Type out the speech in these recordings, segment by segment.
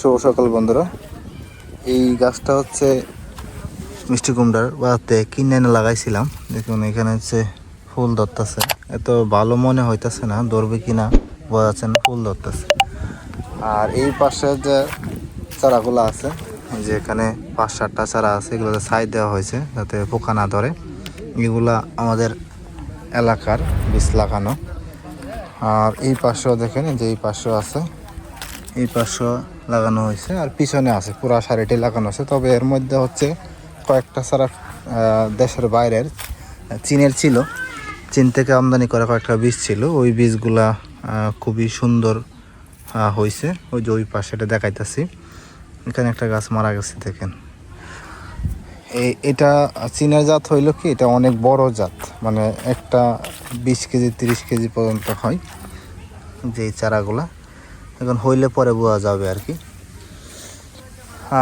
শুভ সকাল বন্ধুরা। এই গাছটা হচ্ছে মিষ্টি কুমড়ার বাতে কিনে এনে লাগাইছিলাম। দেখুন এখানে হচ্ছে ফুল ধরতেছে, এত ভালো মনে হইতেছে না ধরবে কিনা, বোঝা যাচ্ছে না, ফুল ধরতেছে। আর এই পাশে যে চারাগুলো আছে, যে এখানে 5-7টা চারা আছে, এগুলোতে ছাই দেওয়া হয়েছে যাতে পোকা না ধরে। এগুলা আমাদের এলাকার বীজ লাগানো। আর এই পাশেও দেখেন, যে এই পাশেও আছে, এই পাশেও লাগানো হয়েছে, আর পিছনে আছে পুরা সারিটি লাগানো আছে। তবে এর মধ্যে হচ্ছে কয়েকটা ছাড়া দেশের বাইরের চীনের ছিল, চীন থেকে আমদানি করা কয়েকটা বীজ ছিল। ওই বীজগুলা খুবই সুন্দর হয়েছে। ওই যে ওই পাশে এটা দেখাইতেছি, এখানে একটা গাছ মারা গেছে দেখেন। এটা চীনের জাত হইল কি, এটা অনেক বড় জাত, মানে একটা 20 কেজি 30 কেজি পর্যন্ত হয় যে এই চারাগুলা। এখন হইলে পরে বোঝা যাবে আর কি।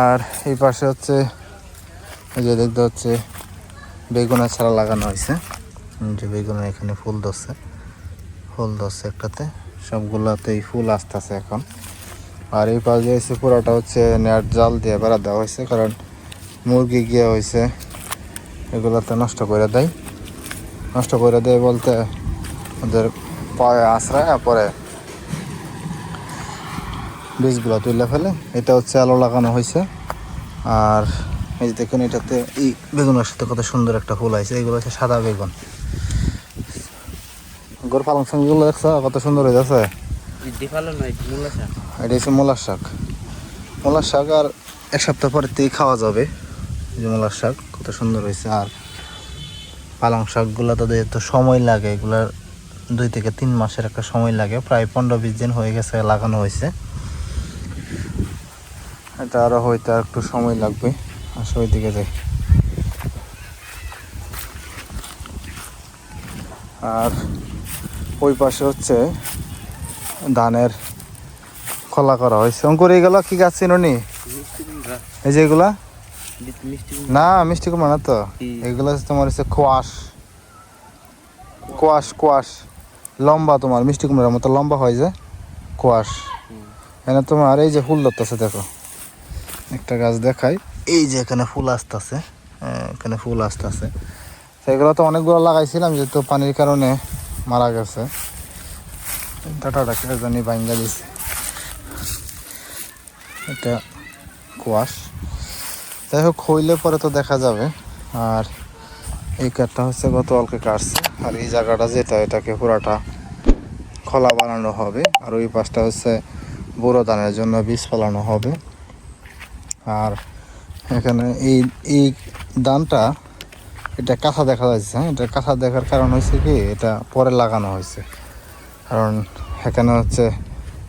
আর এই পাশে হচ্ছে যে দেখতে হচ্ছে বেগুনের চারা লাগানো হয়েছে, যে বেগুনের এখানে ফুল ধরছে একটাতে, সবগুলাতেই ফুল আসতেছে এখন। আর এই পাশে হয়েছে পুরোটা হচ্ছে নেট জাল দিয়ে বেড়া দেওয়া হয়েছে, কারণ মুরগি গিয়ে হয়েছে এগুলাতে নষ্ট করে দেয় বলতে ওদের পায়ে আশ্রয় পরে বীজগুলো তুলে ফেলে। এটা হচ্ছে আলো লাগানো হয়েছে। আর এই যে দেখুন, এটাতে এই বেগুনের সাথে কত সুন্দর একটা ফুল আছে। এগুলো হচ্ছে সাদা বেগুন। গোর পালং শাকগুলো দেখছো কত সুন্দর হয়ে যাচ্ছে। এটা হচ্ছে মূলার শাক। আর 1 সপ্তাহ পরের থেকে খাওয়া যাবে। যে মূলার শাক কত সুন্দর হয়েছে। আর পালং শাকগুলো তাদের এত সময় লাগে, এগুলার 2 থেকে 3 মাসের একটা সময় লাগে। প্রায় 15-20 দিন হয়ে গেছে লাগানো হয়েছে। এটা আরো হয়তো আর একটু সময় লাগবে। আসলে ওই দিকে যাই। আর ওই পাশে হচ্ছে ধানের খোলা করা হয়েছে। অঙ্কুর এইগুলো কি গাছ চিনি, এই যে এগুলা না মিষ্টি কুমড়া না তো, এগুলো তোমার হচ্ছে কোয়াশ লম্বা, তোমার মিষ্টি কুমড়ার মতো লম্বা হয় যে কোয়াশ। এখানে তোমার এই যে ফুল ধরতেছে, দেখো একটা গাছ দেখাই, এই যে এখানে ফুল আসতেছে, এখানে ফুল আসতেছে। সেগুলো তো অনেকগুলো লাগাইছিলাম, যেহেতু পানির কারণে মারা গেছে। ডাটাটা কেটে জানি ভাঙ্গা দিছে। এটা কোয়াশ, যাই হোক হইলে পরে তো দেখা যাবে। আর এই কাঠটা হচ্ছে গতকালকে কাটছে। আর এই জায়গাটা যেটা, এটাকে পুরাটা খোলা বানানো হবে। আর ওই পাশটা হচ্ছে বুড়ো ধানের জন্য বীজ ফলানো হবে। আর এখানে এই ধানটা, এটা কাঁথা দেখা যাচ্ছে। হ্যাঁ, এটা কাঁথা দেখার কারণ হয়েছে কি, এটা পরে লাগানো হয়েছে। কারণ এখানে হচ্ছে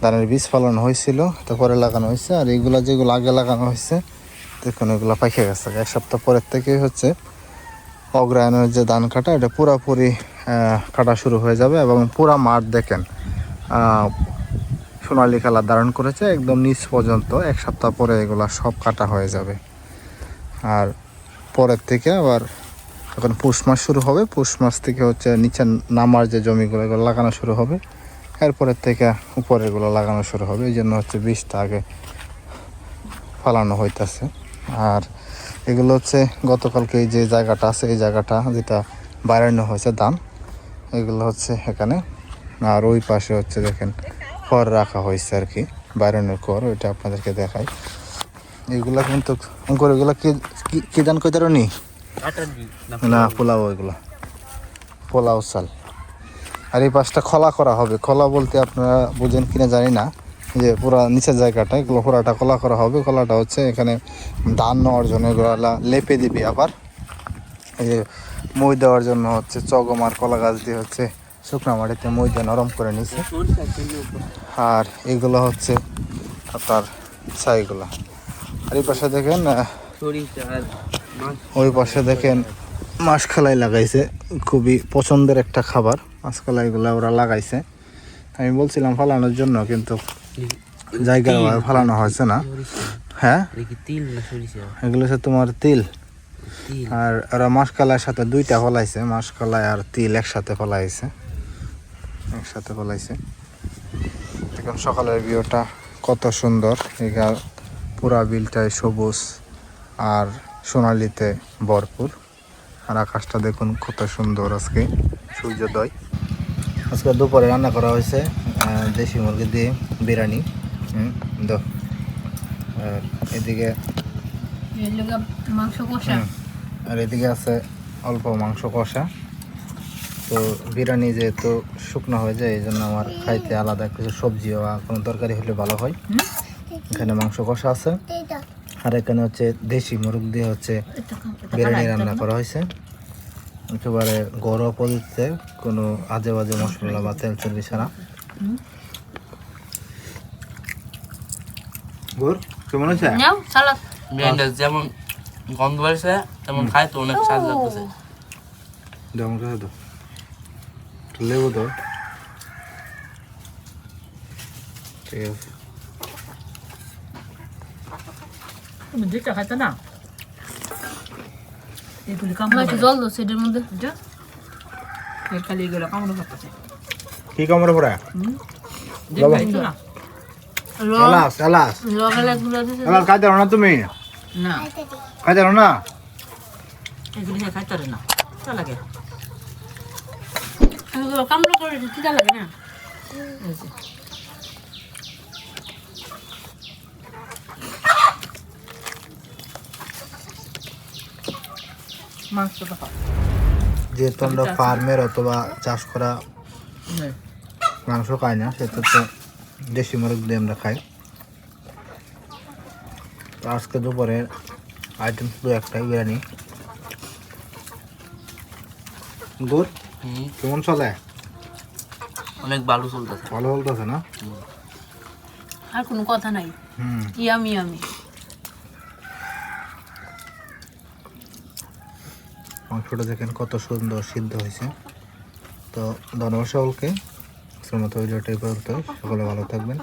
ধানের বীজ ফলানো হয়েছিল, এটা পরে লাগানো হয়েছে। আর এইগুলা যেগুলো আগে লাগানো হয়েছে, দেখুন এগুলো পাইকে গেছে। 1 সপ্তাহ পরের থেকে হচ্ছে অগ্রায়ণের যে ধান কাটা, এটা পুরাপুরি কাটা শুরু হয়ে যাবে। এবং পুরা মাঠ দেখেন সোনালি কালার ধারণ করেছে একদম নিচ পর্যন্ত। 1 সপ্তাহ পরে এগুলা সব কাটা হয়ে যাবে। আর পরের থেকে আবার এখন পৌষ মাস শুরু হবে, পৌষ মাস থেকে হচ্ছে নিচে নামার যে জমিগুলো, এগুলো লাগানো শুরু হবে। এরপরের থেকে উপরেরগুলো লাগানো শুরু হবে। এই জন্য হচ্ছে বীজটা আগে ফলানো হইতেছে। আর এগুলো হচ্ছে গতকালকে এই যে জায়গাটা আছে, এই জায়গাটা যেটা বাড়ানো হয়েছে ধান, এগুলো হচ্ছে এখানে। আর ওই পাশে হচ্ছে দেখেন খড় রাখা হয়েছে আর কি, বাইরনের খড়, ওইটা আপনাদেরকে দেখাই। এগুলা কিন্তু এগুলো কি ধান কইতার নি না, পোলাও চাল। আর এই পাশটা খোলা করা হবে। খোলা বলতে আপনারা বুঝেন কিনা জানি না, যে পুরা নিচের জায়গাটা এগুলো পুরাটা খোলা করা হবে। খোলাটা হচ্ছে এখানে ধান নেওয়ার জন্য এগুলো লেপে দিবি। আবার এই যে মই দেওয়ার জন্য হচ্ছে চগম আর কলা গাছ দিয়ে হচ্ছে শুকনো মাটিতে মই দিয়ে নরম করে নিছে। আর এগুলো হচ্ছে আপনার ছাইগুলা। আর এই পাশে দেখেন, ওই পাশে দেখেন মাসকালাই লাগাইছে, খুবই পছন্দের একটা খাবার। মাসকালাইগুলো ওরা লাগাইছে। আমি বলছিলাম ফালানোর জন্য, কিন্তু জায়গা ফালানো হয়েছে না। হ্যাঁ, এগুলো হচ্ছে তোমার তিল। আর ওরা মাসকালাইয়ের সাথে 2টা ফলাইছে, মাসকালাই আর তিল একসাথে ফলাইছে। এখন সকালের ভিউটা কত সুন্দর। পুরা বিলটায় সবুজ আর সোনালিতে ভরপুর। আর আকাশটা দেখুন কত সুন্দর, আজকে সূর্যোদয়। আজকে দুপুরে রান্না করা হয়েছে দেশি মুরগি দিয়ে বিরিয়ানি। আর এদিকে মাংস কষা, আর এদিকে আছে অল্প মাংস কষা। তো বিরিয়ানি যেহেতু শুকনো হয়ে যায় এই জন্য আমার খাইতে আলাদা কিছু সবজি বা কোনো তরকারি হলে ভালো হয়। এখানে মাংস কষা আছে, আর এখানে হচ্ছে দেশি মুরগ দিয়ে হচ্ছে বিরিয়ানি রান্না করা হয়েছে। একেবারে ঘরোয়া পদ্ধতিতে, কোনো আজে বাজে মশলা বা তেল চর্বি ছাড়া। গুড় কেমন হয়েছে? নাও সালাদ। বিরিয়ানিটা যেমন গন্ধ বাড়ছে তেমন খাইতে অনেক স্বাদ লাগতেছে। যেমন খাই তো লেবু তো ঠিক আছে। তুমি যেটা খাইতে না এগুলি আমার একটু জল দো সেটার মধ্যে। খালি এগুলো কামড় করতেছে কি কামড়ে পড়া? দেখবে তো না এলাচ এলাচ লগালে গুলো দিতে এলাচ খাইতে পারো না তুমি? না খাইতে পারো না? এগুলি খাইতে পারে না তা লাগে কামড় করে দিতে লাগে না। এই যে। মাংস তো খাও যেহেতু আমরা ফার্মের অথবা চাষ করা মাংস খাই না, সেটা তো দেশি মুরগ দিয়ে আমরা খাই। তো আজকে দুপুরে আইটেম শুধু একটাই, বিরিয়ানি। গুড় কেমন চলে? অনেক ভালো চলতেছে। ভালো বলতেছে না? আর কোনো কথা নাই। Yummy yummy. মাংসটা দেখেন কত সুন্দর সিদ্ধ হয়েছে। তো ধন্যবাদ সকলকে। আজকের মতো ভিডিওটা এই পর্যন্ত। সকলে ভালো থাকবেন।